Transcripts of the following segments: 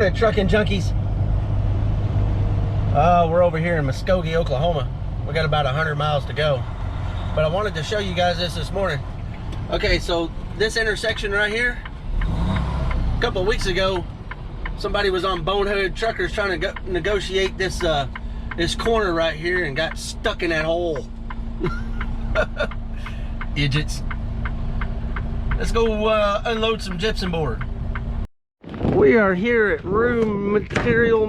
morning, trucking junkies. We're over here in Muskogee, Oklahoma. We got about 100 miles to go, but I wanted to show you guys this morning. Okay, so this intersection right here, a couple of weeks ago, somebody was on Boneheaded Truckers trying to negotiate this this corner right here and got stuck in that hole. Idiots. Let's go unload some gypsum board. We are here at Room Materials.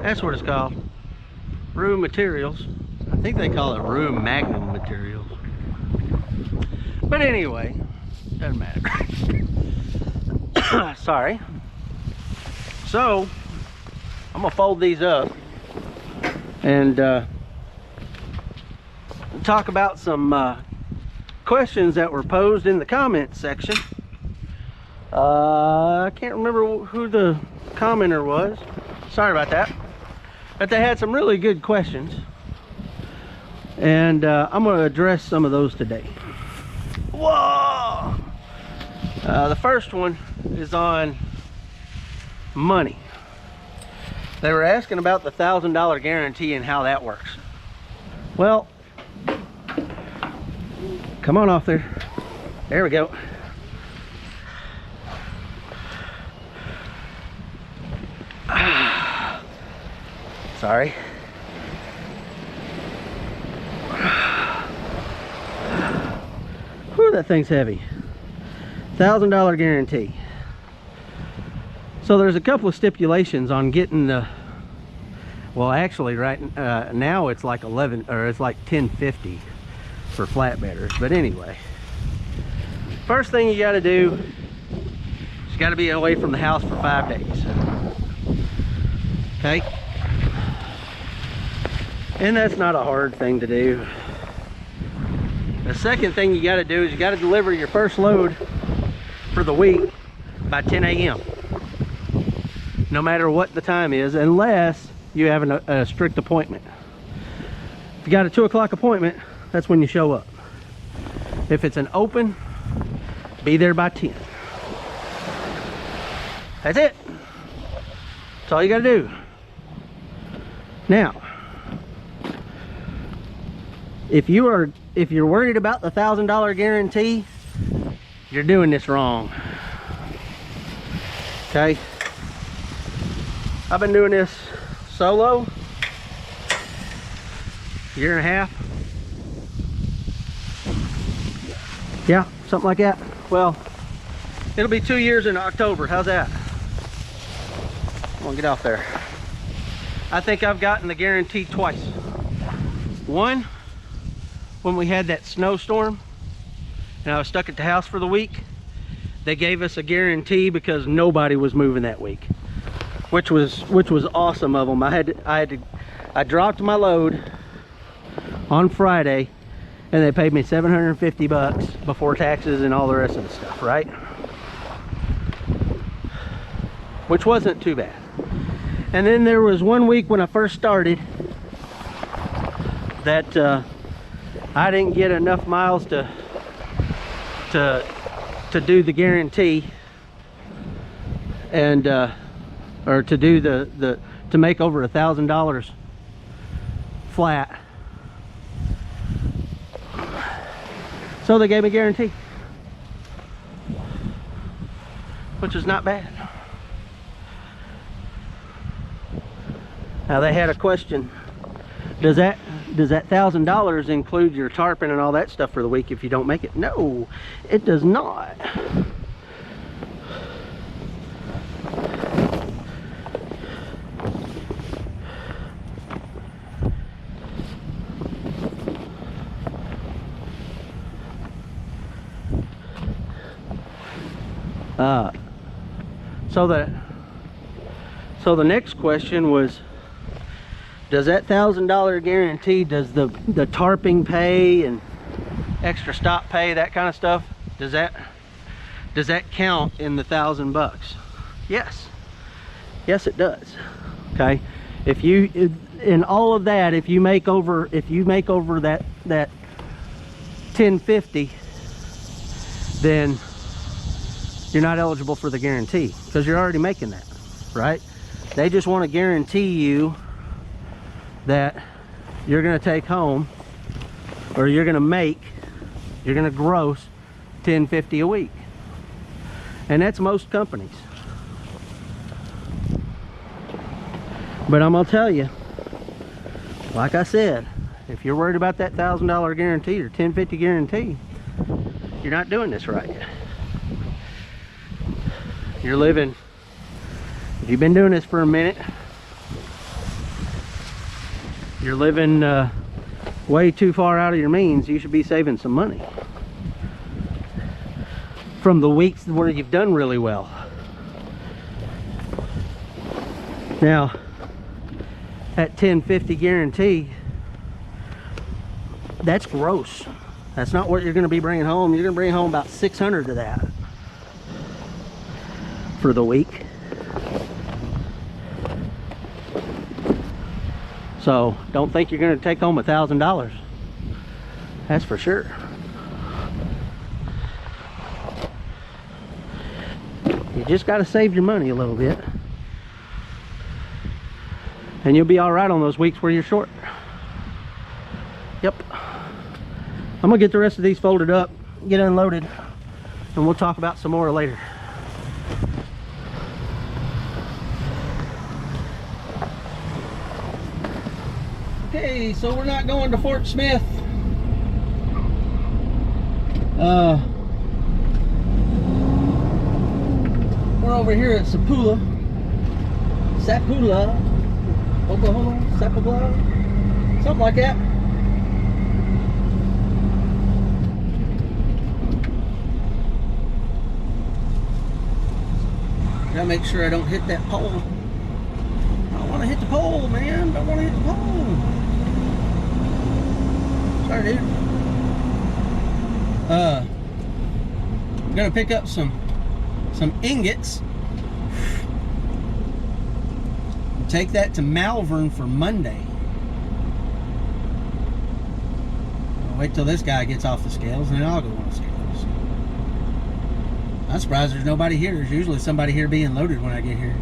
That's what it's called. Room Materials. I think they call it Room Magnum Materials. But anyway, doesn't matter. Sorry. So, I'm gonna fold these up and talk about some questions that were posed in the comments section. I can't remember who the commenter was. Sorry about that. But they had some really good questions. And I'm going to address some of those today. Whoa! The first one is on money. They were asking about the $1,000 guarantee and how that works. Well, come on off there. There we go. Sorry. Whew, that thing's heavy. $1,000 guarantee. So there's a couple of stipulations on getting the, well, actually right now it's like 11 or it's like 1050 for flatbedders. But anyway, first thing you got to do is you got to be away from the house for 5 days. Okay, and that's not a hard thing to do. The second thing you got to do is you got to deliver your first load for the week by 10 a.m. no matter what the time is, unless you have a strict appointment. If you got a 2 o'clock appointment, that's when you show up. If it's an open, be there by 10. That's it. That's all you got to do. Now, if you're worried about the $1,000 guarantee, you're doing this wrong. Okay, I've been doing this solo, year and a half. Yeah, something like that. Well, it'll be 2 years in October. How's that? I'm gonna get off there. I think I've gotten the guarantee twice. One, when we had that snowstorm and I was stuck at the house for the week, they gave us a guarantee because nobody was moving that week, which was awesome of them. I dropped my load on Friday and they paid me $750 before taxes and all the rest of the stuff, right? Which wasn't too bad. And then there was one week when I first started that I didn't get enough miles to do the guarantee and or to do to make over $1,000 flat. So they gave me a guarantee, which is not bad. Now they had a question. Does that $1,000 include your tarping and all that stuff for the week if you don't make it? No, it does not. So the next question was, does that $1,000 guarantee, does the tarping pay and extra stop pay, that kind of stuff, does that count in the $1,000? Yes, it does. Okay, if you in all of that, if you make over that 1050, then you're not eligible for the guarantee because you're already making that, right? They just want to guarantee you that you're going to take home, or you're going to gross $10.50 a week. And that's most companies. But I'm going to tell you, like I said, if you're worried about that $1,000 guarantee or $10.50 guarantee, you're not doing this right. You're living, if you've been doing this for a minute, you're living way too far out of your means. You should be saving some money from the weeks where you've done really well. Now, at $10.50 guarantee, that's gross. That's not what you're going to be bringing home. You're going to bring home about $600 of that for the week. So don't think you're going to take home $1,000. That's for sure. You just got to save your money a little bit, and you'll be all right on those weeks where you're short. Yep. I'm gonna get the rest of these folded up, get unloaded, and we'll talk about some more later. Okay, so we're not going to Fort Smith. We're over here at Sapula, Oklahoma, Sapula, something like that. Gotta make sure I don't hit that pole. I don't want to hit the pole, man. Don't want to hit the pole. Sorry, dude. I'm gonna pick up some ingots. Take that to Malvern for Monday. I'll wait till this guy gets off the scales, and then I'll go on the scales. I'm surprised there's nobody here. There's usually somebody here being loaded when I get here.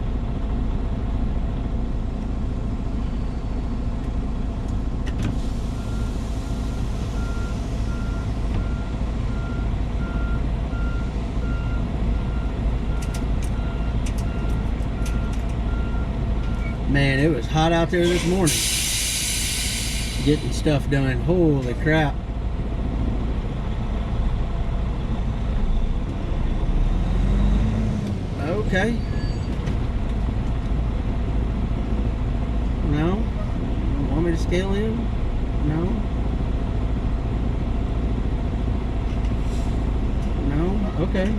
Man, it was hot out there this morning. Getting stuff done. Holy crap. Okay. No? Want me to scale in? No? No? Okay.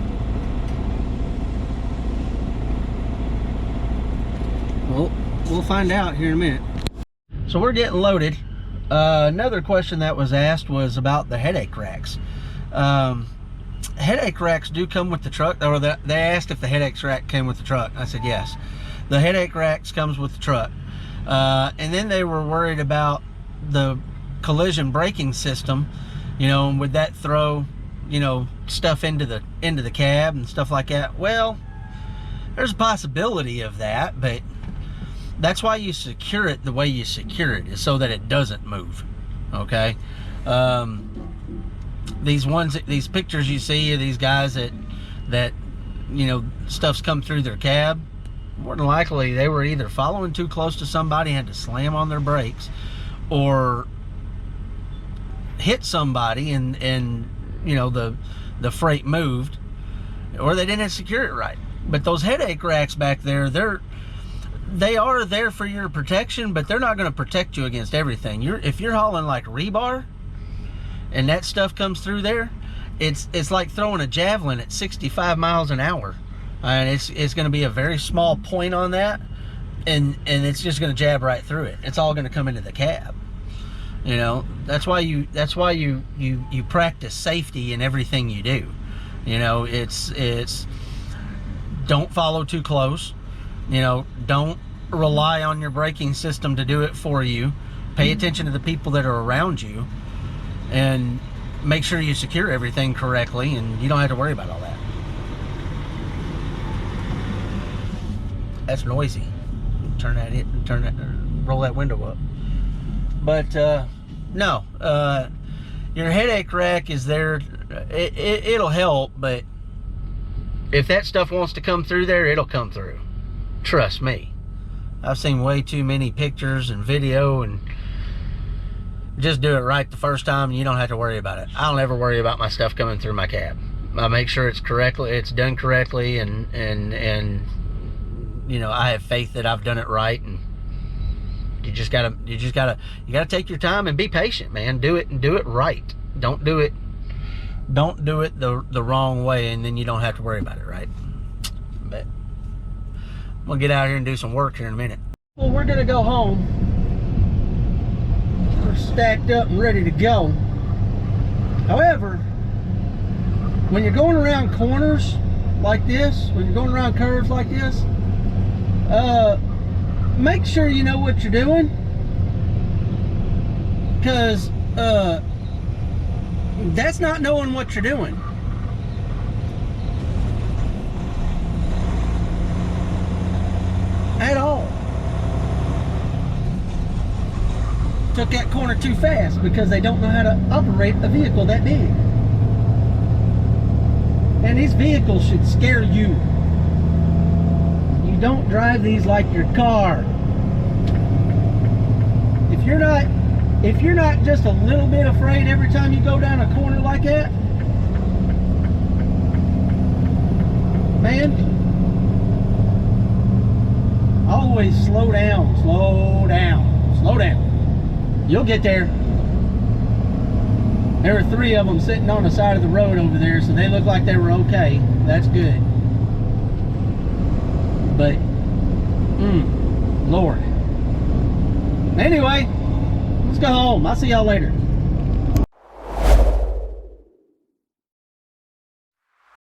Well, we'll find out here in a minute. So we're getting loaded. Another question that was asked was about the headache racks. Headache racks do come with the truck, or they asked if the headache rack came with the truck. I said yes. The headache racks comes with the truck. And then they were worried about the collision braking system. You know, would that throw, you know, stuff into the cab and stuff like that? Well, there's a possibility of that, but that's why you secure it the way you secure it, is so that it doesn't move. Okay. These pictures you see of these guys that you know, stuff's come through their cab, more than likely they were either following too close to somebody, had to slam on their brakes, or hit somebody and you know, the freight moved, or they didn't secure it right. But those headache racks back there, they are there for your protection, but they're not going to protect you against everything. If you're hauling like rebar and that stuff comes through there, it's like throwing a javelin at 65 miles an hour, and it's going to be a very small point on that, and it's just going to jab right through it. It's all going to come into the cab. You know, that's why you practice safety in everything you do. You know, it's don't follow too close. You know, don't rely on your braking system to do it for you. Pay attention to the people that are around you, and make sure you secure everything correctly, and you don't have to worry about all that. That's noisy. Turn that, roll that window up. But no, your headache rack is there. It'll help, but if that stuff wants to come through there, it'll come through. Trust me. I've seen way too many pictures and video, and just do it right the first time and you don't have to worry about it. I don't ever worry about my stuff coming through my cab. I make sure it's done correctly, and you know, I have faith that I've done it right. And you gotta take your time and be patient, man. Do it right. Don't do it the wrong way, and then you don't have to worry about it, right? But I'm gonna get out here and do some work here in a minute. Well, we're gonna go home. We're stacked up and ready to go. However, when you're going around corners like this, when you're going around curves like this, make sure you know what you're doing, because that's not knowing what you're doing. At all. Took that corner too fast because they don't know how to operate a vehicle that big. And these vehicles should scare you. You don't drive these like your car. If you're not just a little bit afraid every time you go down a corner like that, man, always slow down, slow down, slow down. You'll get there. There were 3 of them sitting on the side of the road over there, so they looked like they were okay. That's good. But, Lord. Anyway, let's go home. I'll see y'all later.